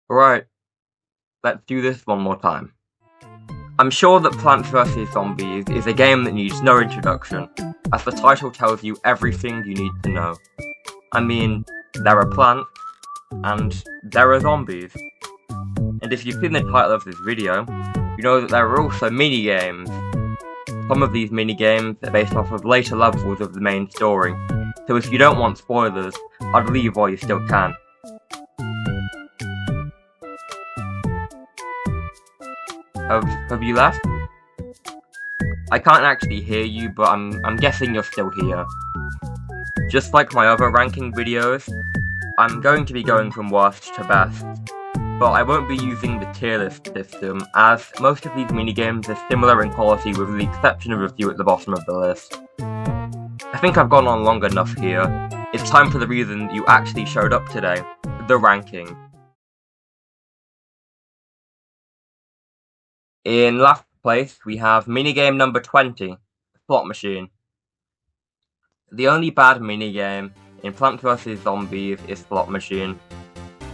Right, let's do this one more time. I'm sure that Plants vs Zombies is a game that needs no introduction, as the title tells you everything you need to know. I mean, there are plants, and there are zombies. And if you've seen the title of this video, you know that there are also minigames. Some of these minigames are based off of later levels of the main story, so if you don't want spoilers, I'd leave while you still can. Have you left? I can't actually hear you, but I'm guessing you're still here. Just like my other ranking videos, I'm going to be going from worst to best, but I won't be using the tier list system, as most of these minigames are similar in quality with the exception of a few at the bottom of the list. I think I've gone on long enough here. It's time for the reason you actually showed up today, the ranking. In last place, we have minigame number 20, Slot Machine. The only bad minigame in Plants vs Zombies is Slot Machine.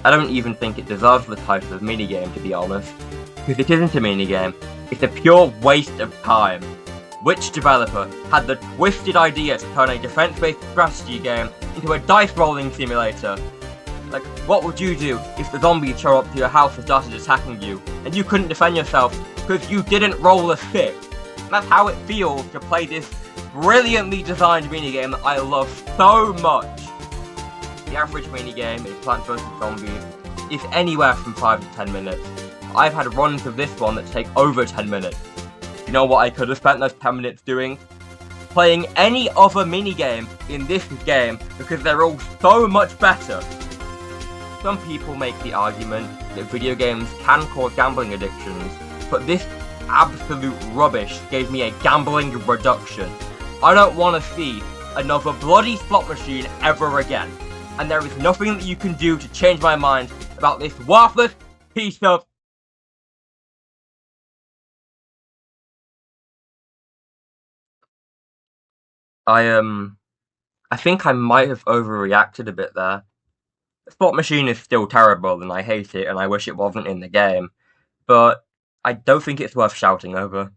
I don't even think it deserves the title of minigame, to be honest, because it isn't a minigame, it's a pure waste of time. Which developer had the twisted idea to turn a defense-based strategy game into a dice-rolling simulator? Like, what would you do if the zombies show up to your house and started attacking you, and you couldn't defend yourself because you didn't roll a 6? That's how it feels to play this brilliantly designed minigame that I love so much. The average minigame in Plants vs Zombies is anywhere from 5 to 10 minutes. I've had runs of this one that take over 10 minutes. You know what I could have spent those 10 minutes doing? Playing any other minigame in this game, because they're all so much better. Some people make the argument that video games can cause gambling addictions, but this absolute rubbish gave me a gambling reduction. I don't want to see another bloody slot machine ever again, and there is nothing that you can do to change my mind about this worthless piece of... I think I might have overreacted a bit there. The slot machine is still terrible and I hate it and I wish it wasn't in the game, but I don't think it's worth shouting over.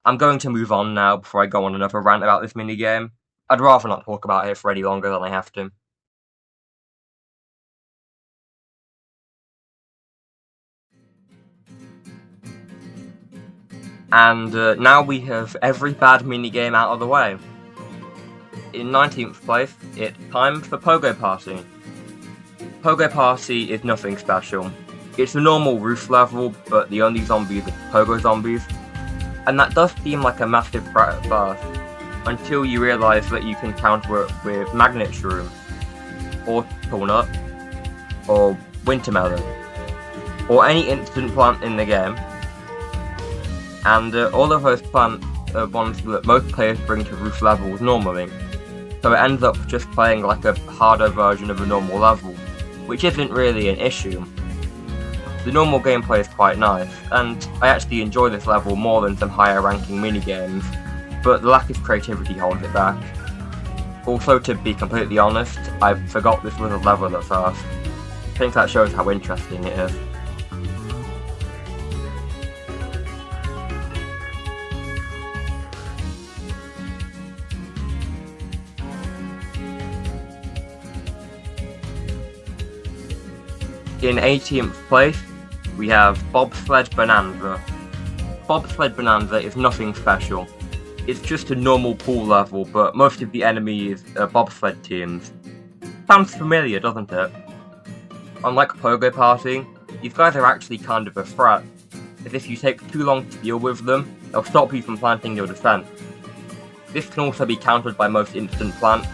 I'm going to move on now before I go on another rant about this minigame. I'd rather not talk about it for any longer than I have to. And now we have every bad minigame out of the way. In 19th place, it's time for Pogo Party. Pogo Party is nothing special. It's a normal roof level, but the only zombies are Pogo zombies. And that does seem like a massive threat at first, until you realise that you can counter it with Magnet Shroom, or Turnip, or Wintermelon, or any instant plant in the game. And all of those plants are ones that most players bring to roof levels normally, so it ends up just playing like a harder version of a normal level, which isn't really an issue. The normal gameplay is quite nice, and I actually enjoy this level more than some higher ranking minigames, but the lack of creativity holds it back. Also, to be completely honest, I forgot this was a level at first. I think that shows how interesting it is. In 18th place, we have Bobsled Bonanza. Bobsled Bonanza is nothing special. It's just a normal pool level, but most of the enemies are bobsled teams. Sounds familiar, doesn't it? Unlike Pogo Party, these guys are actually kind of a threat, as if you take too long to deal with them, they'll stop you from planting your defense. This can also be countered by most instant plants,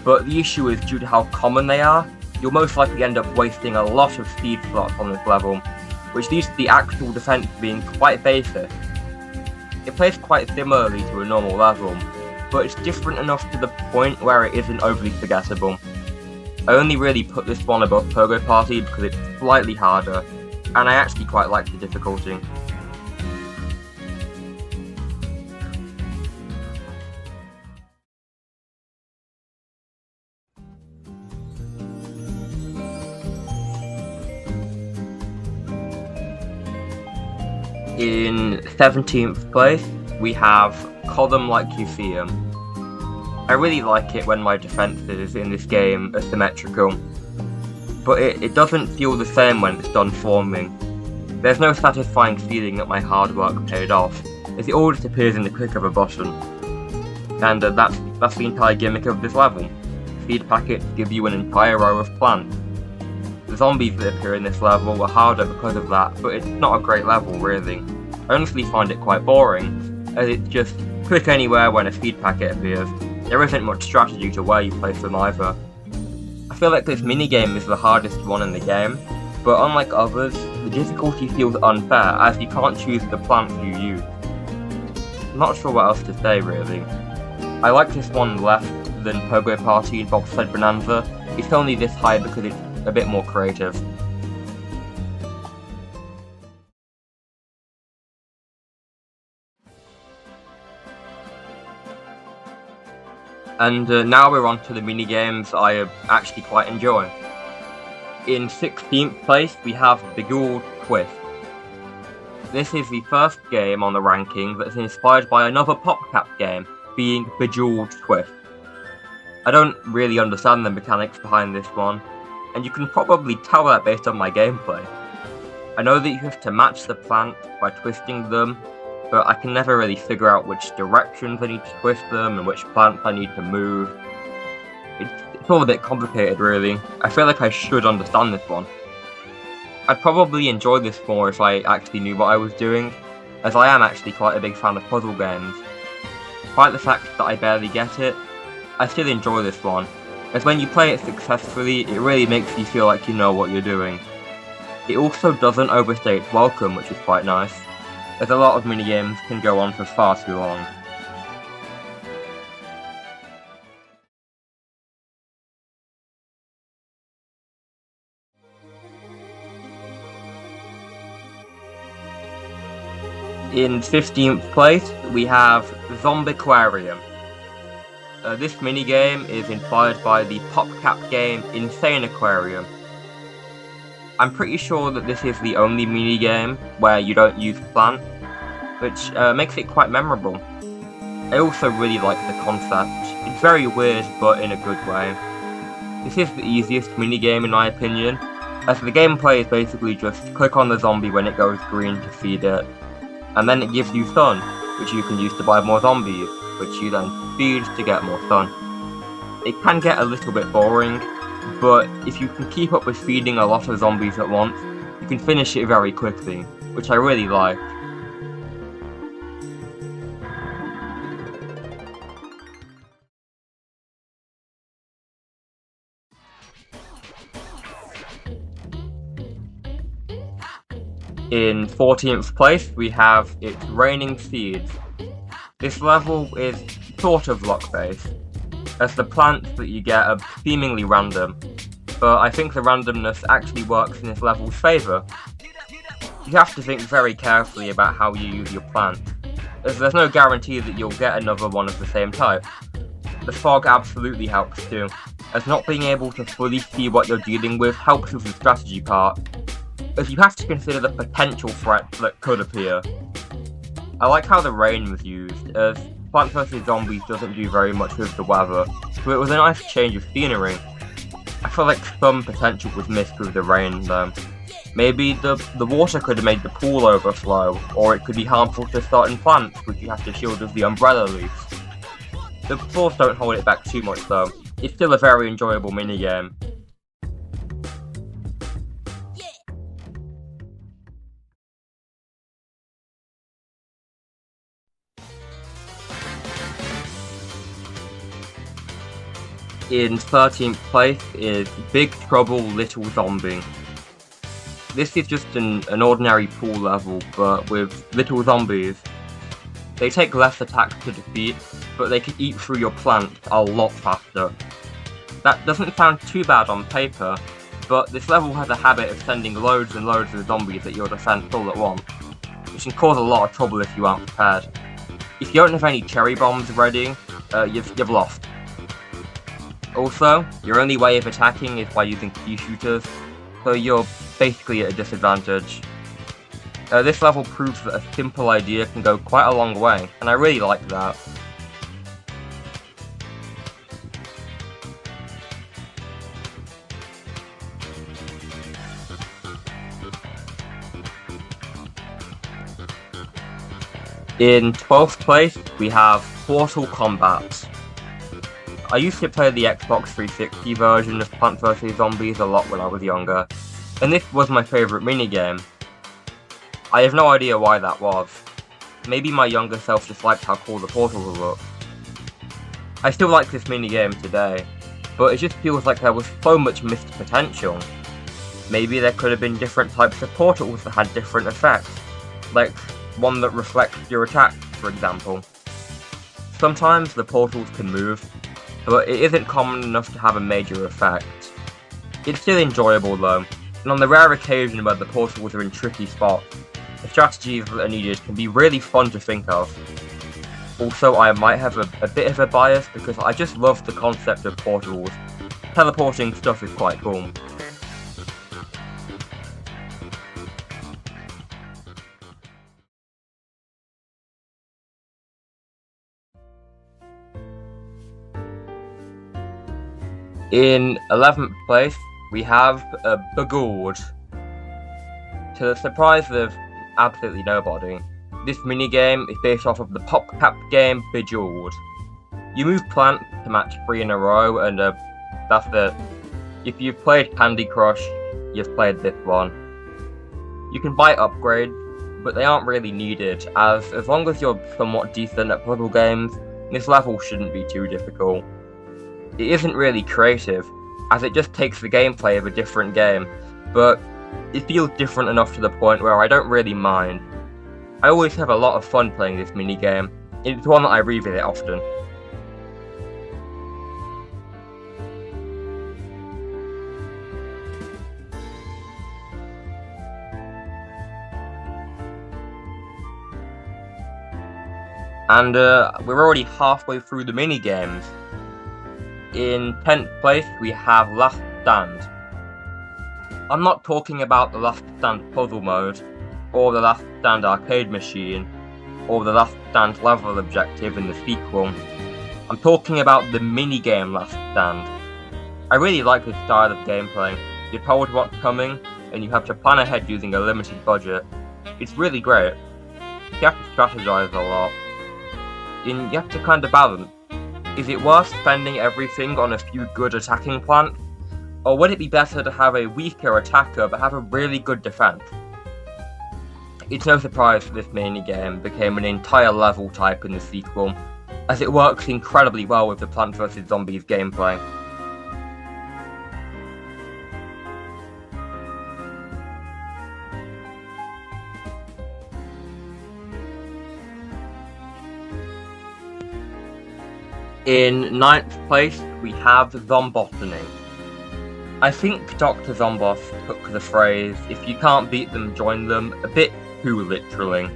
but the issue is due to how common they are, you'll most likely end up wasting a lot of seed slots on this level, which leads to the actual defense being quite basic. It plays quite similarly to a normal level, but it's different enough to the point where it isn't overly forgettable. I only really put this one above Pogo Party because it's slightly harder, and I actually quite like the difficulty. In 17th place, we have Column Like You See 'Em. I really like it when my defences in this game are symmetrical, but it doesn't feel the same when it's done forming. There's no satisfying feeling that my hard work paid off, as it all disappears in the click of a button. And that's the entire gimmick of this level. Seed packets give you an entire row of plants. The zombies that appear in this level are harder because of that, but it's not a great level really. I honestly find it quite boring, as it's just click anywhere when a seed packet appears. There isn't much strategy to where you place them either. I feel like this minigame is the hardest one in the game, but unlike others, the difficulty feels unfair as you can't choose the plants you use. I'm not sure what else to say really. I like this one less than Pogo Party and Bobsled Bonanza. It's only this high because it's a bit more creative. And now we're on to the minigames I actually quite enjoy. In 16th place we have Bejeweled Twist. This is the first game on the ranking that's inspired by another PopCap game, being Bejeweled Twist. I don't really understand the mechanics behind this one, and you can probably tell that based on my gameplay. I know that you have to match the plants by twisting them, but I can never really figure out which directions I need to twist them and which plants I need to move. It's all a bit complicated really. I feel like I should understand this one. I'd probably enjoy this more if I actually knew what I was doing, as I am actually quite a big fan of puzzle games. Despite the fact that I barely get it, I still enjoy this one, as when you play it successfully, it really makes you feel like you know what you're doing. It also doesn't overstay its welcome, which is quite nice, as a lot of minigames can go on for far too long. In 15th place, we have Zombiquarium. This minigame is inspired by the PopCap game Insane Aquarium. I'm pretty sure that this is the only minigame where you don't use plants, which makes it quite memorable. I also really like the concept. It's very weird, but in a good way. This is the easiest minigame in my opinion, as the gameplay is basically just click on the zombie when it goes green to feed it, and then it gives you sun, which you can use to buy more zombies, which you then feed to get more sun. It can get a little bit boring, but if you can keep up with feeding a lot of zombies at once, you can finish it very quickly, which I really like. In 14th place, we have It's Raining Seeds. This level is sort of luck-based, as the plants that you get are seemingly random, but I think the randomness actually works in this level's favour. You have to think very carefully about how you use your plant, as there's no guarantee that you'll get another one of the same type. The fog absolutely helps too, as not being able to fully see what you're dealing with helps with the strategy part, as you have to consider the potential threats that could appear. I like how the rain was used, as Plants vs Zombies doesn't do very much with the weather, so it was a nice change of scenery. I feel like some potential was missed with the rain though. Maybe the water could have made the pool overflow, or it could be harmful to certain plants which you have to shield with the umbrella leaves. The floors don't hold it back too much though. It's still a very enjoyable minigame. In 13th place is Big Trouble Little Zombie. This is just an ordinary pool level, but with little zombies. They take less attacks to defeat, but they can eat through your plant a lot faster. That doesn't sound too bad on paper, but this level has a habit of sending loads and loads of zombies at your defense all at once, which can cause a lot of trouble if you aren't prepared. If you don't have any cherry bombs ready, you've lost. Also, your only way of attacking is by using pea shooters, so you're basically at a disadvantage. This level proves that a simple idea can go quite a long way, and I really like that. In 12th place, we have Portal Combat. I used to play the Xbox 360 version of Plants vs Zombies a lot when I was younger, and this was my favourite minigame. I have no idea why that was. Maybe my younger self just liked how cool the portals look. I still like this minigame today, but it just feels like there was so much missed potential. Maybe there could have been different types of portals that had different effects, like one that reflects your attack, for example. Sometimes the portals can move, but it isn't common enough to have a major effect. It's still enjoyable though, and on the rare occasion where the portals are in tricky spots, the strategies that are needed can be really fun to think of. Also, I might have a bit of a bias because I just love the concept of portals. Teleporting stuff is quite cool. In 11th place, we have Lagoon. To the surprise of absolutely nobody, this minigame is based off of the PopCap game Bejeweled. You move plants to match 3 in a row, and that's it. If you've played Candy Crush, you've played this one. You can buy upgrades, but they aren't really needed, as long as you're somewhat decent at puzzle games, this level shouldn't be too difficult. It isn't really creative, as it just takes the gameplay of a different game, but it feels different enough to the point where I don't really mind. I always have a lot of fun playing this minigame, and it's one that I revisit often. And we're already halfway through the minigames. In 10th place, we have Last Stand. I'm not talking about the Last Stand puzzle mode, or the Last Stand arcade machine, or the Last Stand level objective in the sequel. I'm talking about the minigame Last Stand. I really like this style of gameplay. You're told what's coming, and you have to plan ahead using a limited budget. It's really great. You have to strategize a lot. And you have to kind of balance. Is it worth spending everything on a few good attacking plants? Or would it be better to have a weaker attacker but have a really good defense? It's no surprise that this minigame became an entire level type in the sequel, as it works incredibly well with the Plants vs Zombies gameplay. In 9th place, we have Zombotany. I think Dr. Zomboss took the phrase, "if you can't beat them, join them," a bit too literally.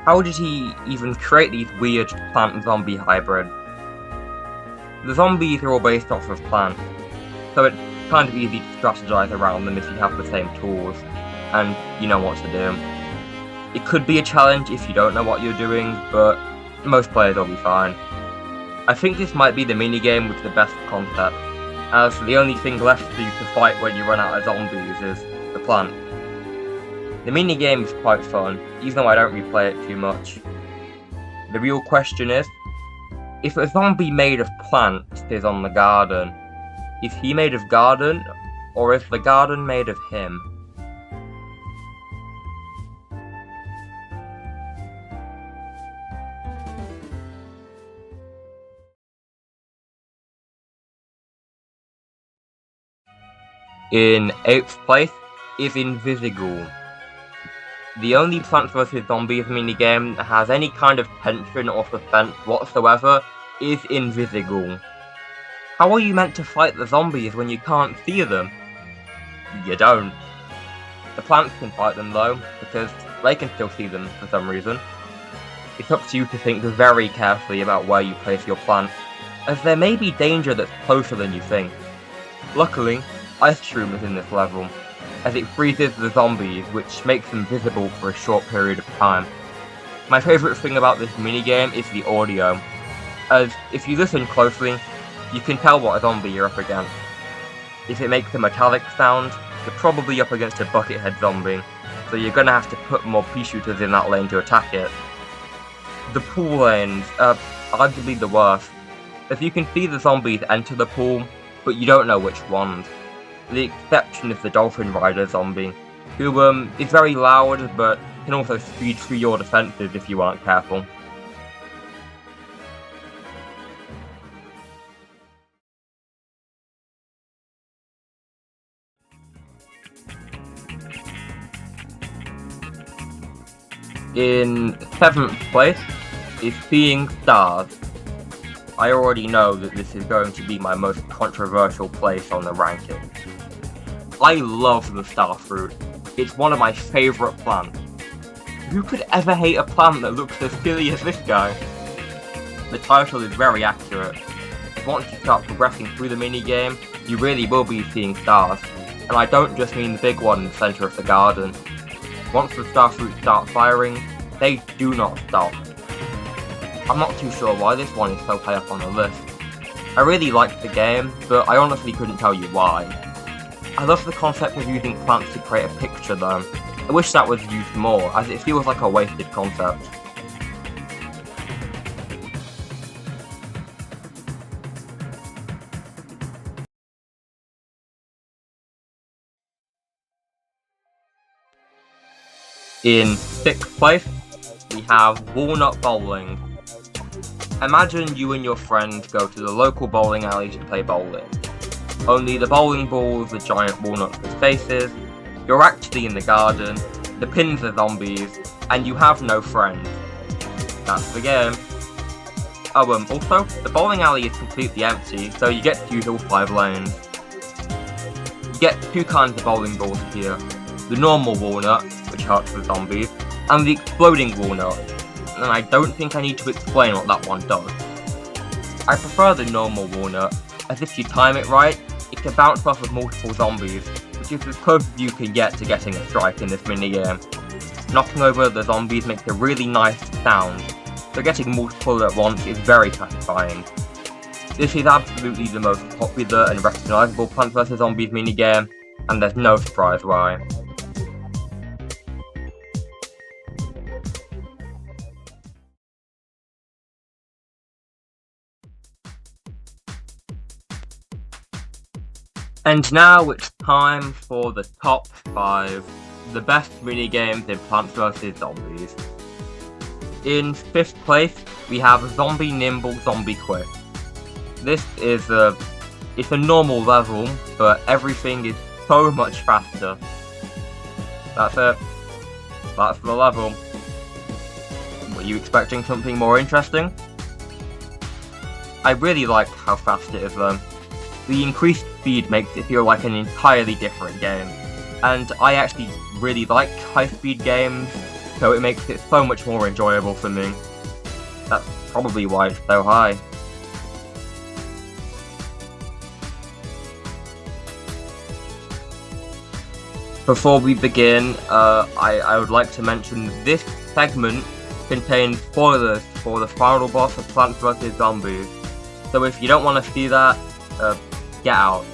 How did he even create these weird plant-zombie hybrids? The zombies are all based off of plants, so it's kind of easy to strategize around them if you have the same tools, and you know what to do. It could be a challenge if you don't know what you're doing, but most players will be fine. I think this might be the minigame with the best concept, as the only thing left for you to fight when you run out of zombies is the plant. The minigame is quite fun, even though I don't replay it too much. The real question is, if a zombie made of plants is on the garden, is he made of garden, or is the garden made of him? In 8th place is Invisible. The only Plants vs Zombies minigame that has any kind of tension or suspense whatsoever is Invisible. How are you meant to fight the zombies when you can't see them? You don't. The plants can fight them though, because they can still see them for some reason. It's up to you to think very carefully about where you place your plant, as there may be danger that's closer than you think. Luckily, Ice Shroom is in this level, as it freezes the zombies, which makes them visible for a short period of time. My favourite thing about this minigame is the audio, as if you listen closely, you can tell what zombie you're up against. If it makes a metallic sound, you're probably up against a buckethead zombie, so you're gonna have to put more pea shooters in that lane to attack it. The pool lanes are arguably the worst, as you can see the zombies enter the pool, but you don't know which ones. The exception is the Dolphin Rider zombie, who is very loud, but can also speed through your defenses if you aren't careful. In 7th place is Seeing Stars. I already know that this is going to be my most controversial place on the ranking. I love the starfruit. It's one of my favourite plants. Who could ever hate a plant that looks as silly as this guy? The title is very accurate. Once you start progressing through the minigame, you really will be seeing stars. And I don't just mean the big one in the centre of the garden. Once the starfruits start firing, they do not stop. I'm not too sure why this one is so high up on the list. I really liked the game, but I honestly couldn't tell you why. I love the concept of using plants to create a picture though. I wish that was used more, as it feels like a wasted concept. In 6th place, we have Walnut Bowling. Imagine you and your friends go to the local bowling alley to play bowling. Only the bowling balls are giant walnuts with faces, you're actually in the garden, the pins are zombies, and you have no friends. That's the game. Also, the bowling alley is completely empty, so you get to use all 5 lanes. You get 2 kinds of bowling balls here. The normal walnut, which hurts the zombies, and the exploding walnut, and I don't think I need to explain what that one does. I prefer the normal walnut, as if you time it right, it can bounce off of multiple zombies, which is as close as you can get to getting a strike in this minigame. Knocking over the zombies makes a really nice sound, so getting multiple at once is very satisfying. This is absolutely the most popular and recognisable Plants vs Zombies minigame, and there's no surprise why. And now it's time for the top 5, the best minigames in Plants vs Zombies. In 5th place, we have Zombie Nimble Zombie Quick. This is it's a normal level, but everything is so much faster. That's it. That's the level. Were you expecting something more interesting? I really like how fast it is though. The increased speed makes it feel like an entirely different game, and I actually really like high-speed games, so it makes it so much more enjoyable for me. That's probably why it's so high. Before we begin, I would like to mention this segment contains spoilers for the final boss of Plants vs Zombies, so if you don't want to see that, get out.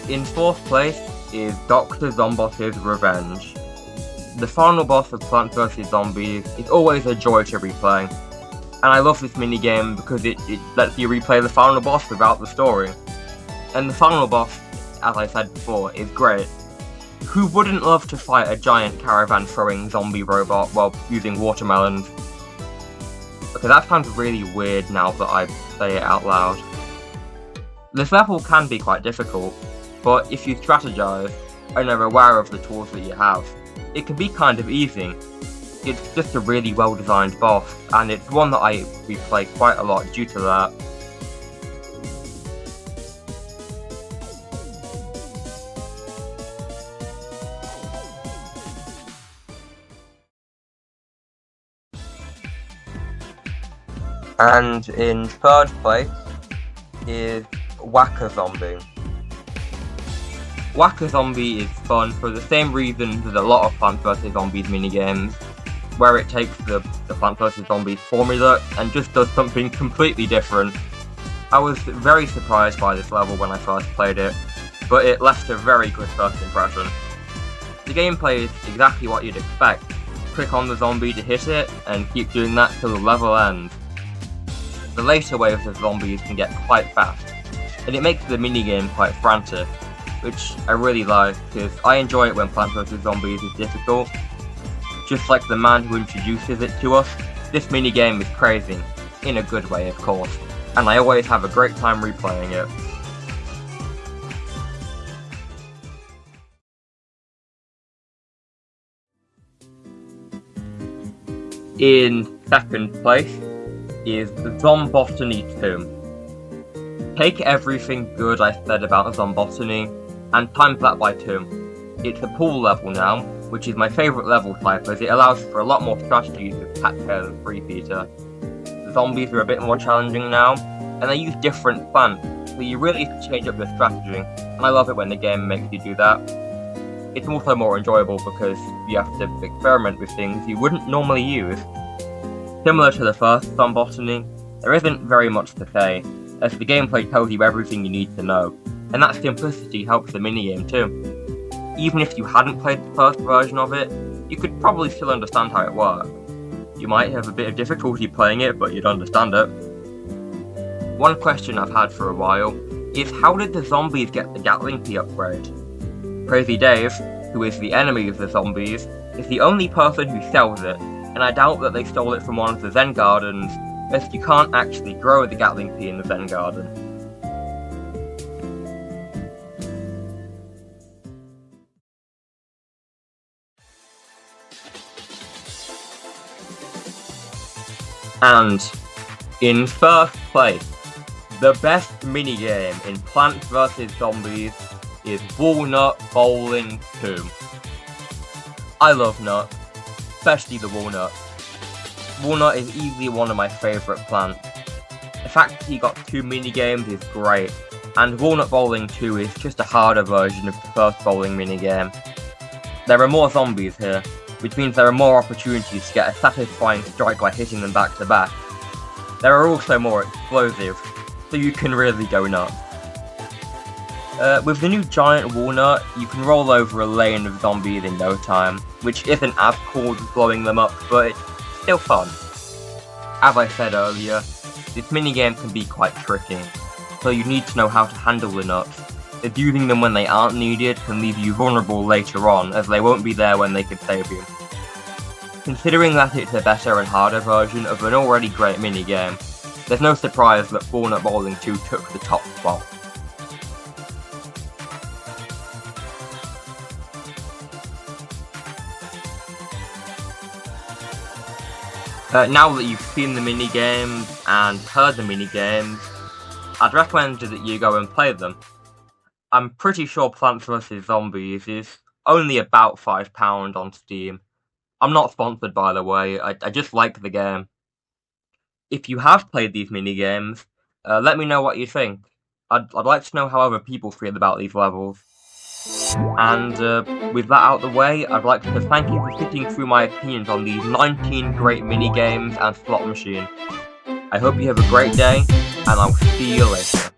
In 4th place is Dr. Zomboss's Revenge. The final boss of Plants vs Zombies is always a joy to replay, and I love this minigame because it lets you replay the final boss without the story. And the final boss, as I said before, is great. Who wouldn't love to fight a giant caravan-throwing zombie robot while using watermelons? Okay, that sounds really weird now that I say it out loud. This level can be quite difficult, but if you strategize and are aware of the tools that you have, it can be kind of easy. It's just a really well designed boss, and it's one that I replay quite a lot due to that. And in 3rd place is Whack-A-Zombie. Whack-a-Zombie is fun for the same reasons as a lot of Plants vs Zombies minigames, where it takes the Plants vs Zombies formula and just does something completely different. I was very surprised by this level when I first played it, but it left a very good first impression. The gameplay is exactly what you'd expect. Click on the zombie to hit it, and keep doing that till the level ends. The later waves of zombies can get quite fast, and it makes the minigame quite frantic, which I really like, because I enjoy it when Plants vs Zombies is difficult. Just like the man who introduces it to us, this minigame is crazy, in a good way of course, and I always have a great time replaying it. In second place is Zombotany 2. Take everything good I said about Zombotany and times that by 2. It's a pool level now, which is my favourite level type as it allows for a lot more strategies with Cattail and Free Peter. The zombies are a bit more challenging now, and they use different plants, so you really need to change up your strategy, and I love it when the game makes you do that. It's also more enjoyable because you have to experiment with things you wouldn't normally use. Similar to the first Zombotany, there isn't very much to say, as the gameplay tells you everything you need to know, and that simplicity helps the minigame too. Even if you hadn't played the first version of it, you could probably still understand how it works. You might have a bit of difficulty playing it, but you'd understand it. One question I've had for a while is how did the zombies get the Gatling Pea upgrade? Crazy Dave, who is the enemy of the zombies, is the only person who sells it, and I doubt that they stole it from one of the Zen Gardens, as you can't actually grow the Gatling Pea in the Zen Garden. And in first place, the best minigame in Plants vs Zombies is Walnut Bowling 2. I love nuts, especially the walnut. Walnut is easily one of my favourite plants. The fact that he got 2 minigames is great, and Walnut Bowling 2 is just a harder version of the first bowling minigame. There are more zombies here, which means there are more opportunities to get a satisfying strike by hitting them back to back. There are also more explosives, so you can really go nuts. With the new giant walnut, you can roll over a lane of zombies in no time, which isn't as cool as blowing them up, but it's still fun. As I said earlier, this minigame can be quite tricky, so you need to know how to handle the nuts, as using them when they aren't needed can leave you vulnerable later on, as they won't be there when they could save you. Considering that it's a better and harder version of an already great minigame, there's no surprise that Walnut Bowling 2 took the top spot. Now that you've seen the minigames and heard the minigames, I'd recommend that you go and play them. I'm pretty sure Plants vs Zombies is only about £5 on Steam. I'm not sponsored, by the way, I just like the game. If you have played these minigames, let me know what you think. I'd like to know how other people feel about these levels. And with that out the way, I'd like to thank you for sitting through my opinions on these 19 great minigames and Slot Machine. I hope you have a great day, and I'll see you later.